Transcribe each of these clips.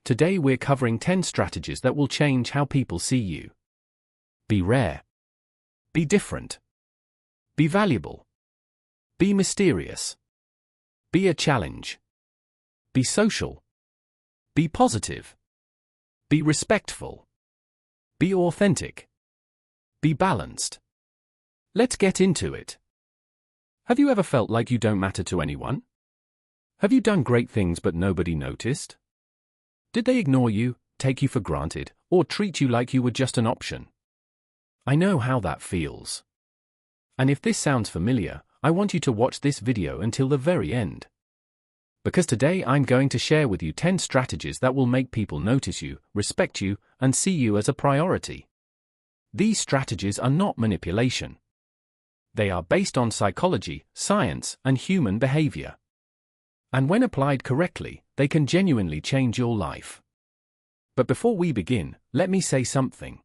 Today we're covering 10 strategies that will change how people see you. Be rare. Be different. Be valuable. Be mysterious. Be a challenge. Be social. Be positive. Be respectful. Be authentic. Be balanced. Let's get into it. Have you ever felt like you don't matter to anyone? Have you done great things but nobody noticed? Did they ignore you, take you for granted, or treat you like you were just an option? I know how that feels. And if this sounds familiar, I want you to watch this video until the very end. Because today I'm going to share with you 10 strategies that will make people notice you, respect you, and see you as a priority. These strategies are not manipulation. They are based on psychology, science, and human behavior. And when applied correctly, they can genuinely change your life. But before we begin, let me say something.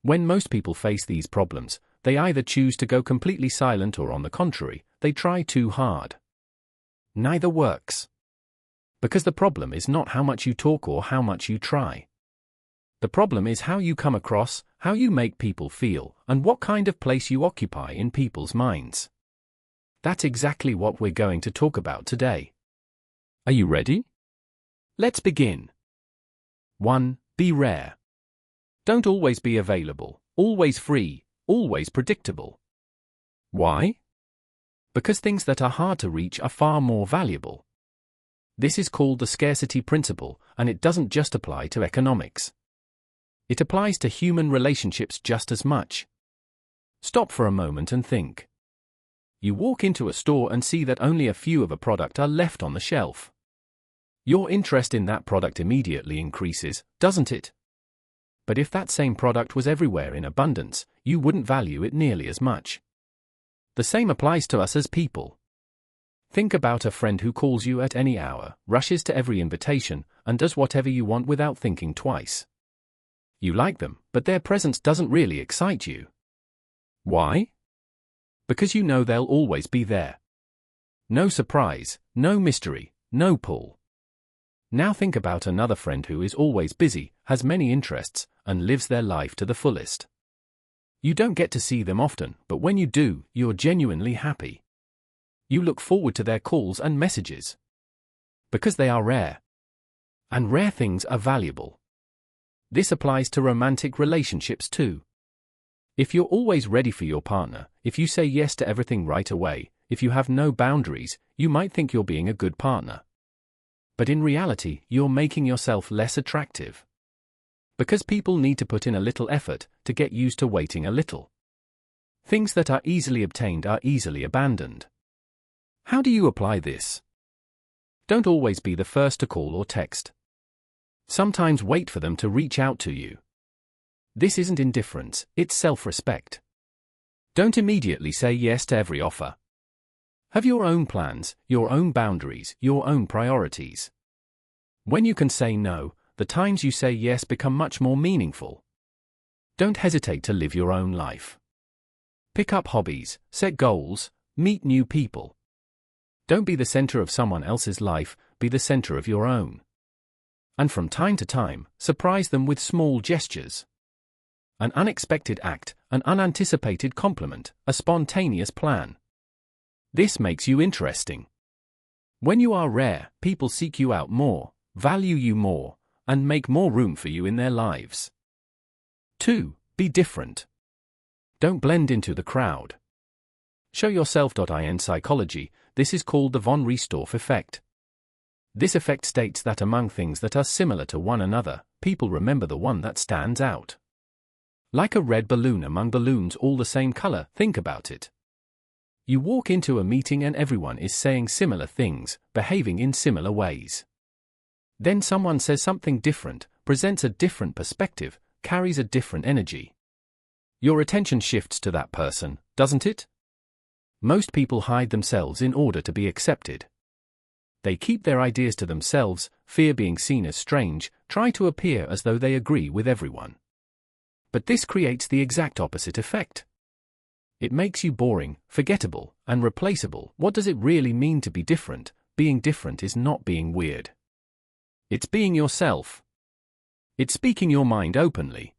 When most people face these problems, they either choose to go completely silent or, on the contrary, they try too hard. Neither works. Because the problem is not how much you talk or how much you try. The problem is how you come across, how you make people feel, and what kind of place you occupy in people's minds. That's exactly what we're going to talk about today. Are you ready? Let's begin. 1. Be rare. Don't always be available, always free, always predictable. Why? Because things that are hard to reach are far more valuable. This is called the scarcity principle, and it doesn't just apply to economics. It applies to human relationships just as much. Stop for a moment and think. You walk into a store and see that only a few of a product are left on the shelf. Your interest in that product immediately increases, doesn't it? But if that same product was everywhere in abundance, you wouldn't value it nearly as much. The same applies to us as people. Think about a friend who calls you at any hour, rushes to every invitation, and does whatever you want without thinking twice. You like them, but their presence doesn't really excite you. Why? Because you know they'll always be there. No surprise, no mystery, no pull. Now think about another friend who is always busy, has many interests, and lives their life to the fullest. You don't get to see them often, but when you do, you're genuinely happy. You look forward to their calls and messages. Because they are rare. And rare things are valuable. This applies to romantic relationships too. If you're always ready for your partner, if you say yes to everything right away, if you have no boundaries, you might think you're being a good partner. But in reality, you're making yourself less attractive. Because people need to put in a little effort to get used to waiting a little. Things that are easily obtained are easily abandoned. How do you apply this? Don't always be the first to call or text. Sometimes wait for them to reach out to you. This isn't indifference, it's self-respect. Don't immediately say yes to every offer. Have your own plans, your own boundaries, your own priorities. When you can say no, the times you say yes become much more meaningful. Don't hesitate to live your own life. Pick up hobbies, set goals, meet new people. Don't be the center of someone else's life, be the center of your own. And from time to time, surprise them with small gestures. An unexpected act, an unanticipated compliment, a spontaneous plan. This makes you interesting. When you are rare, people seek you out more, value you more, and make more room for you in their lives. 2. Be different. Don't blend into the crowd. Show yourself. In psychology, this is called the von Riestorff effect. This effect states that among things that are similar to one another, people remember the one that stands out. Like a red balloon among balloons all the same color, think about it. You walk into a meeting and everyone is saying similar things, behaving in similar ways. Then someone says something different, presents a different perspective, carries a different energy. Your attention shifts to that person, doesn't it? Most people hide themselves in order to be accepted. They keep their ideas to themselves, fear being seen as strange, try to appear as though they agree with everyone. But this creates the exact opposite effect. It makes you boring, forgettable, and replaceable. What does it really mean to be different? Being different is not being weird. It's being yourself. It's speaking your mind openly.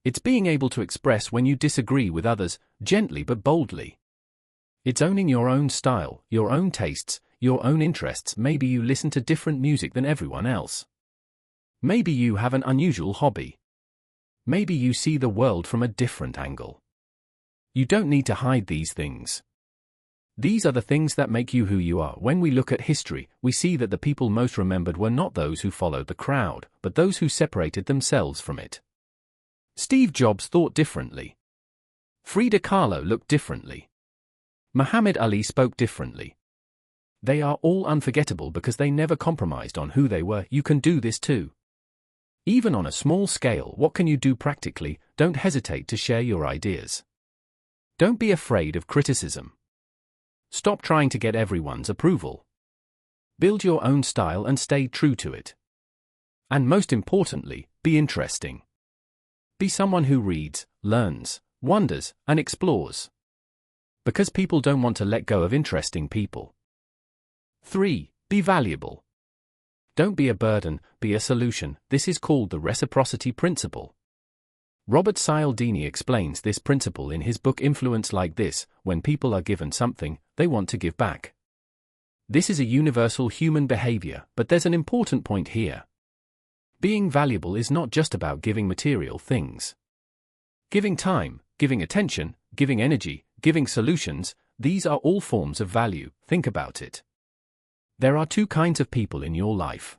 It's being able to express when you disagree with others, gently but boldly. It's owning your own style, your own tastes, your own interests. Maybe you listen to different music than everyone else. Maybe you have an unusual hobby. Maybe you see the world from a different angle. You don't need to hide these things. These are the things that make you who you are. When we look at history, we see that the people most remembered were not those who followed the crowd, but those who separated themselves from it. Steve Jobs thought differently. Frida Kahlo looked differently. Muhammad Ali spoke differently. They are all unforgettable because they never compromised on who they were. You can do this too. Even on a small scale, what can you do practically? Don't hesitate to share your ideas. Don't be afraid of criticism. Stop trying to get everyone's approval. Build your own style and stay true to it. And most importantly, be interesting. Be someone who reads, learns, wonders, and explores. Because people don't want to let go of interesting people. 3. Be valuable. Don't be a burden, be a solution. This is called the reciprocity principle. Robert Cialdini explains this principle in his book Influence like this: when people are given something, they want to give back. This is a universal human behavior, but there's an important point here. Being valuable is not just about giving material things. Giving time, giving attention, giving energy, giving solutions, these are all forms of value. Think about it. There are two kinds of people in your life.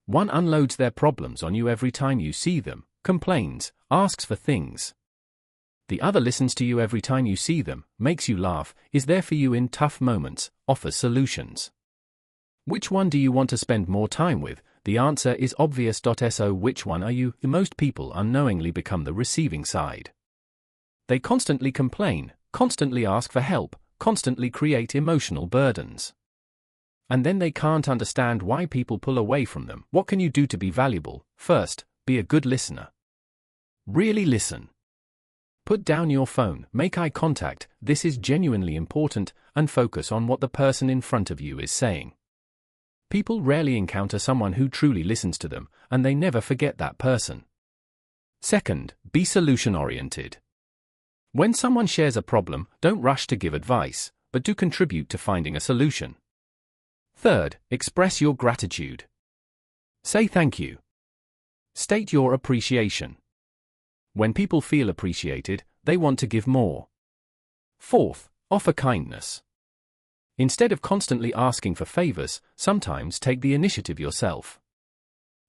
One unloads their problems on you every time you see them, complains, asks for things. The other listens to you every time you see them, makes you laugh, is there for you in tough moments, offers solutions. Which one do you want to spend more time with? The answer is obvious. So which one are you? Most people unknowingly become the receiving side. They constantly complain, constantly ask for help, constantly create emotional burdens. And then they can't understand why people pull away from them. What can you do to be valuable? First, be a good listener. Really listen. Put down your phone, make eye contact, this is genuinely important, and focus on what the person in front of you is saying. People rarely encounter someone who truly listens to them, and they never forget that person. Second, be solution-oriented. When someone shares a problem, don't rush to give advice, but do contribute to finding a solution. Third, express your gratitude. Say thank you. State your appreciation. When people feel appreciated, they want to give more. Fourth, offer kindness. Instead of constantly asking for favors, sometimes take the initiative yourself.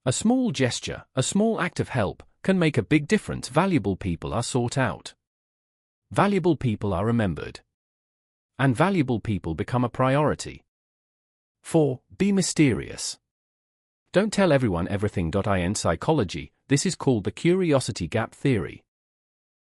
A small gesture, a small act of help, can make a big difference. Valuable people are sought out. Valuable people are remembered. And valuable people become a priority. 4. Be mysterious. Don't tell everyone everything. In psychology, this is called the curiosity gap theory.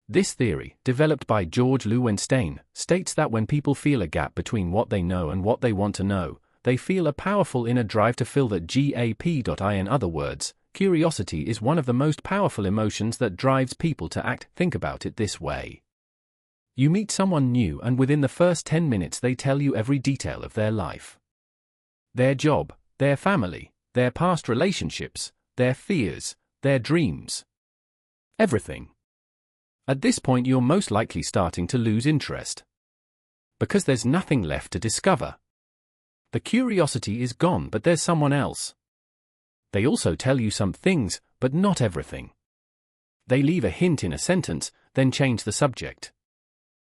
This theory, developed by George Loewenstein, states that when people feel a gap between what they know and what they want to know, they feel a powerful inner drive to fill that gap. In other words, curiosity is one of the most powerful emotions that drives people to act. Think about it this way. You meet someone new and within the first 10 minutes they tell you every detail of their life. Their job, their family, their past relationships, their fears, their dreams. Everything. At this point you're most likely starting to lose interest. Because there's nothing left to discover. The curiosity is gone, but there's someone else. They also tell you some things, but not everything. They leave a hint in a sentence, then change the subject.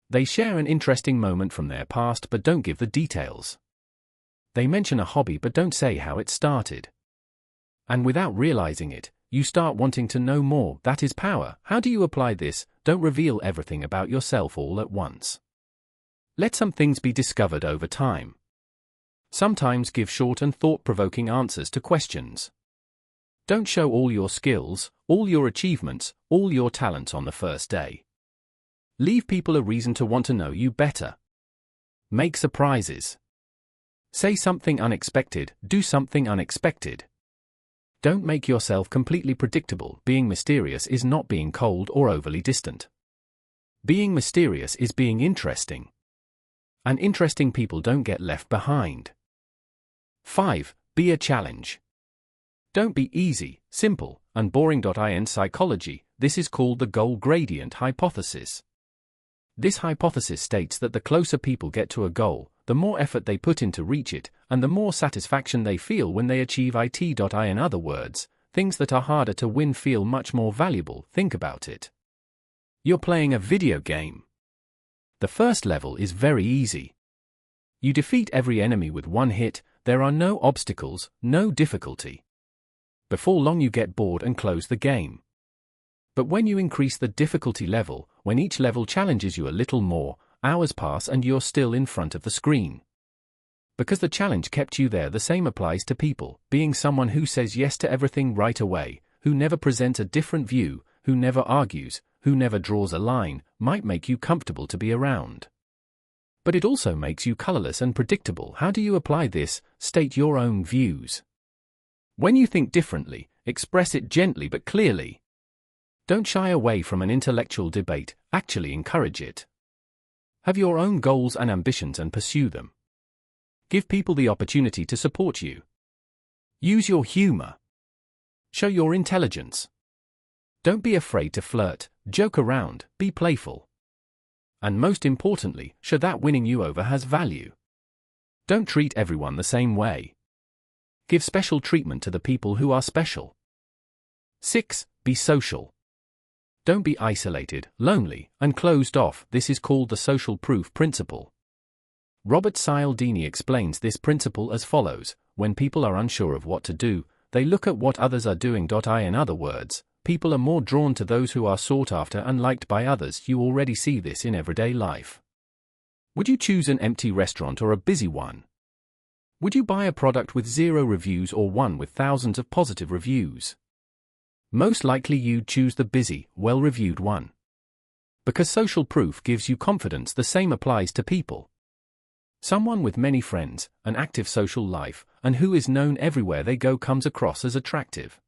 They share an interesting moment from their past but don't give the details. They mention a hobby but don't say how it started. And without realizing it, you start wanting to know more. That is power. How do you apply this? Don't reveal everything about yourself all at once. Let some things be discovered over time. Sometimes give short and thought-provoking answers to questions. Don't show all your skills, all your achievements, all your talents on the first day. Leave people a reason to want to know you better. Make surprises. Say something unexpected, do something unexpected. Don't make yourself completely predictable. Being mysterious is not being cold or overly distant. Being mysterious is being interesting. And interesting people don't get left behind. 5. Be a challenge. Don't be easy, simple, and boring. In psychology, this is called the goal gradient hypothesis. This hypothesis states that the closer people get to a goal, the more effort they put in to reach it, and the more satisfaction they feel when they achieve it. In other words, things that are harder to win feel much more valuable. Think about it. You're playing a video game. The first level is very easy. You defeat every enemy with one hit, there are no obstacles, no difficulty. Before long you get bored and close the game. But when you increase the difficulty level, when each level challenges you a little more, hours pass and you're still in front of the screen. Because the challenge kept you there. The same applies to people. Being someone who says yes to everything right away, who never presents a different view, who never argues, who never draws a line, might make you comfortable to be around. But it also makes you colorless and predictable. How do you apply this? State your own views. When you think differently, express it gently but clearly. Don't shy away from an intellectual debate, actually encourage it. Have your own goals and ambitions and pursue them. Give people the opportunity to support you. Use your humor. Show your intelligence. Don't be afraid to flirt, joke around, be playful. And most importantly, show that winning you over has value. Don't treat everyone the same way. Give special treatment to the people who are special. 6. Be social. Don't be isolated, lonely, and closed off. This is called the social proof principle. Robert Cialdini explains this principle as follows: when people are unsure of what to do, they look at what others are doing. In other words, people are more drawn to those who are sought after and liked by others. You already see this in everyday life. Would you choose an empty restaurant or a busy one? Would you buy a product with 0 reviews or one with thousands of positive reviews? Most likely you'd choose the busy, well-reviewed one. Because social proof gives you confidence. The same applies to people. Someone with many friends, an active social life, and who is known everywhere they go comes across as attractive.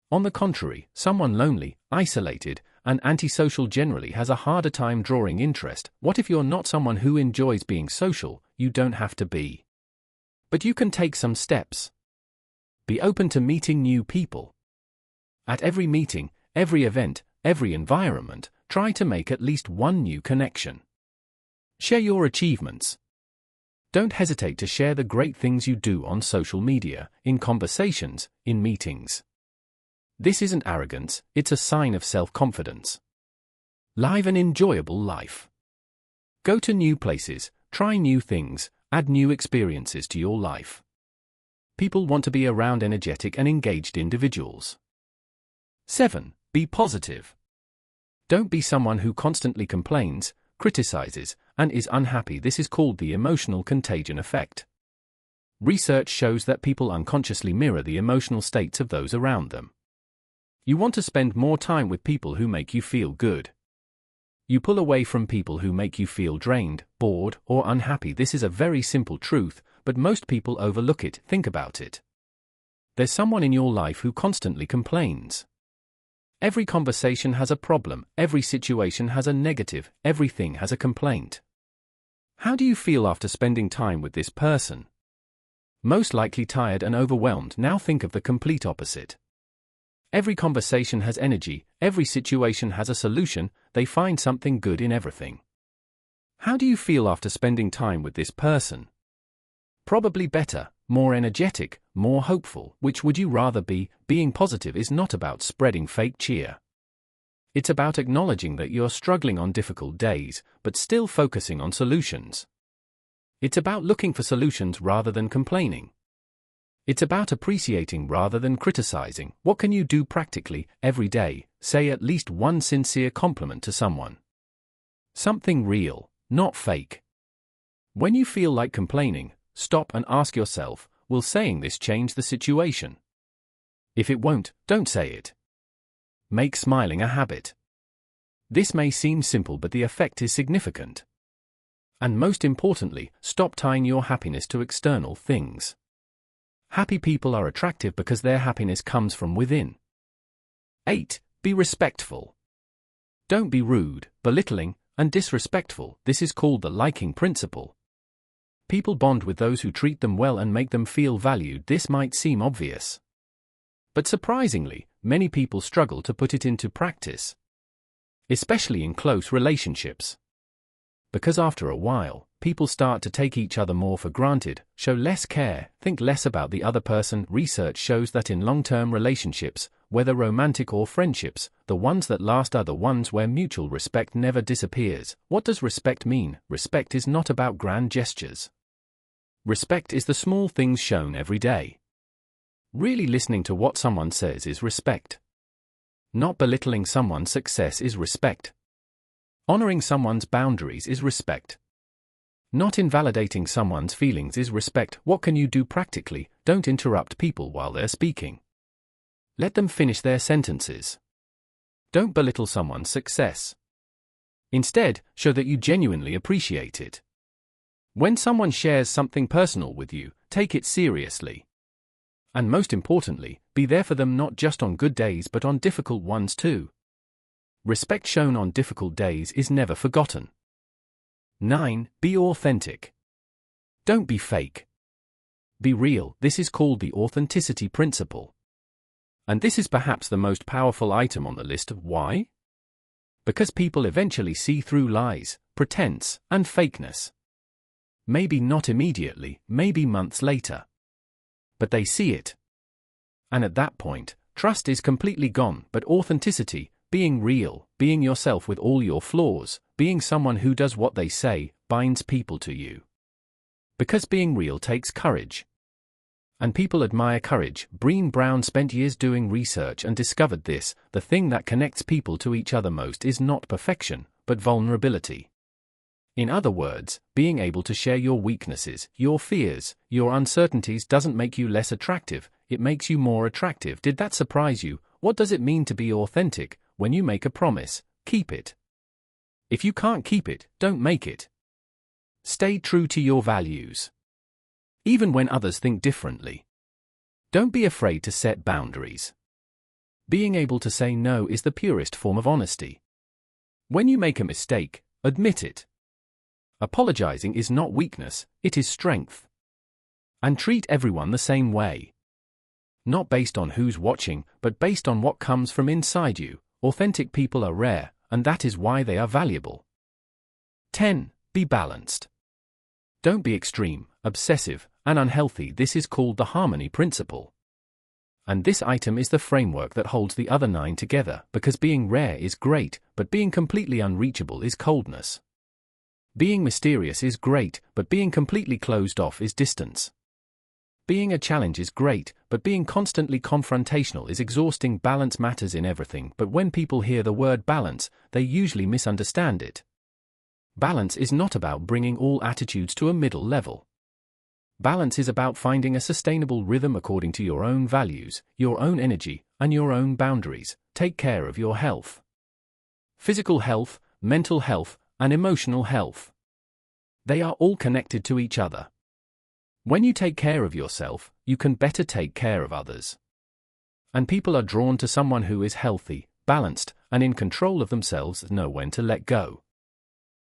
On the contrary, someone lonely, isolated, and antisocial generally has a harder time drawing interest. What if you're not someone who enjoys being social? You don't have to be. But you can take some steps. Be open to meeting new people. At every meeting, every event, every environment, try to make at least one new connection. Share your achievements. Don't hesitate to share the great things you do on social media, in conversations, in meetings. This isn't arrogance, it's a sign of self-confidence. Live an enjoyable life. Go to new places, try new things, add new experiences to your life. People want to be around energetic and engaged individuals. 7. Be positive. Don't be someone who constantly complains, criticizes, and is unhappy. This is called the emotional contagion effect. Research shows that people unconsciously mirror the emotional states of those around them. You want to spend more time with people who make you feel good. You pull away from people who make you feel drained, bored, or unhappy. This is a very simple truth, but most people overlook it. Think about it. There's someone in your life who constantly complains. Every conversation has a problem, every situation has a negative, everything has a complaint. How do you feel after spending time with this person? Most likely tired and overwhelmed. Now think of the complete opposite. Every conversation has energy, every situation has a solution, they find something good in everything. How do you feel after spending time with this person? Probably better, more energetic, more hopeful. Which would you rather be? Being positive is not about spreading fake cheer. It's about acknowledging that you're struggling on difficult days, but still focusing on solutions. It's about looking for solutions rather than complaining. It's about appreciating rather than criticizing. What can you do practically, every day? Say at least one sincere compliment to someone. Something real, not fake. When you feel like complaining, stop and ask yourself, will saying this change the situation? If it won't, don't say it. Make smiling a habit. This may seem simple, but the effect is significant. And most importantly, stop tying your happiness to external things. Happy people are attractive because their happiness comes from within. 8. Be respectful. Don't be rude, belittling, and disrespectful. This is called the liking principle. People bond with those who treat them well and make them feel valued. This might seem obvious. But surprisingly, many people struggle to put it into practice, especially in close relationships. Because after a while, people start to take each other more for granted, show less care, think less about the other person. Research shows that in long-term relationships, whether romantic or friendships, the ones that last are the ones where mutual respect never disappears. What does respect mean? Respect is not about grand gestures. Respect is the small things shown every day. Really listening to what someone says is respect. Not belittling someone's success is respect. Honoring someone's boundaries is respect. Not invalidating someone's feelings is respect. What can you do practically? Don't interrupt people while they're speaking. Let them finish their sentences. Don't belittle someone's success. Instead, show that you genuinely appreciate it. When someone shares something personal with you, take it seriously. And most importantly, be there for them not just on good days but on difficult ones too. Respect shown on difficult days is never forgotten. 9. Be authentic. Don't be fake. Be real. This is called the authenticity principle. And this is perhaps the most powerful item on the list. Why? Because people eventually see through lies, pretense, and fakeness. Maybe not immediately, maybe months later. But they see it. And at that point, trust is completely gone. But authenticity, being real, being yourself with all your flaws, being someone who does what they say, binds people to you. Because being real takes courage. And people admire courage. Brené Brown spent years doing research and discovered this: the thing that connects people to each other most is not perfection, but vulnerability. In other words, being able to share your weaknesses, your fears, your uncertainties doesn't make you less attractive, it makes you more attractive. Did that surprise you? What does it mean to be authentic? When you make a promise, keep it. If you can't keep it, don't make it. Stay true to your values, even when others think differently. Don't be afraid to set boundaries. Being able to say no is the purest form of honesty. When you make a mistake, admit it. Apologizing is not weakness, it is strength. And treat everyone the same way. Not based on who's watching, but based on what comes from inside you. Authentic people are rare, and that is why they are valuable. 10. Be balanced. Don't be extreme, obsessive, and unhealthy. This is called the harmony principle. And this item is the framework that holds the other 9 together, because being rare is great, but being completely unreachable is coldness. Being mysterious is great, but being completely closed off is distance. Being a challenge is great, but being constantly confrontational is exhausting. Balance matters in everything, but when people hear the word balance, they usually misunderstand it. Balance is not about bringing all attitudes to a middle level. Balance is about finding a sustainable rhythm according to your own values, your own energy, and your own boundaries. Take care of your health. Physical health, mental health, and emotional health. They are all connected to each other. When you take care of yourself, you can better take care of others. And people are drawn to someone who is healthy, balanced, and in control of themselves, know when to let go.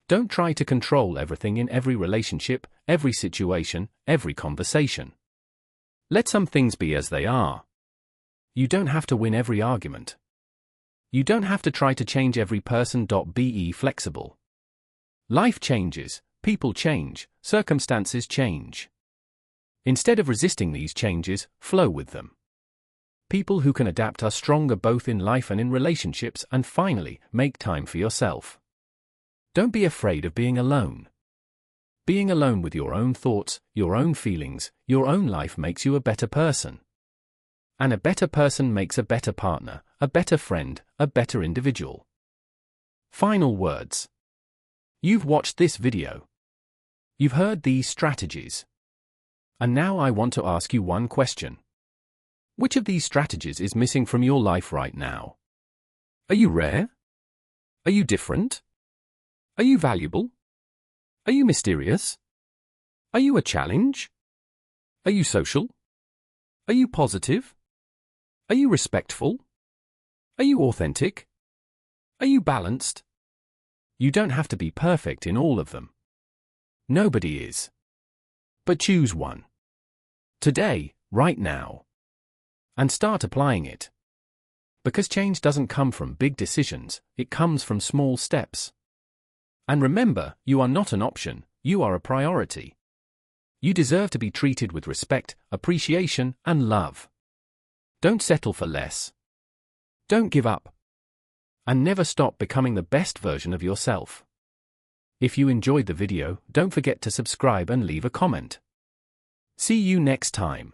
Don't try to control everything in every relationship, every situation, every conversation. Let some things be as they are. You don't have to win every argument. You don't have to try to change every person. Be flexible. Life changes, people change, circumstances change. Instead of resisting these changes, flow with them. People who can adapt are stronger both in life and in relationships. And finally, make time for yourself. Don't be afraid of being alone. Being alone with your own thoughts, your own feelings, your own life makes you a better person. And a better person makes a better partner, a better friend, a better individual. Final words. You've watched this video. You've heard these strategies. And now I want to ask you one question. Which of these strategies is missing from your life right now? Are you rare? Are you different? Are you valuable? Are you mysterious? Are you a challenge? Are you social? Are you positive? Are you respectful? Are you authentic? Are you balanced? You don't have to be perfect in all of them. Nobody is. But choose one. Today, right now. And start applying it. Because change doesn't come from big decisions, it comes from small steps. And remember, you are not an option, you are a priority. You deserve to be treated with respect, appreciation, and love. Don't settle for less. Don't give up. And never stop becoming the best version of yourself. If you enjoyed the video, don't forget to subscribe and leave a comment. See you next time.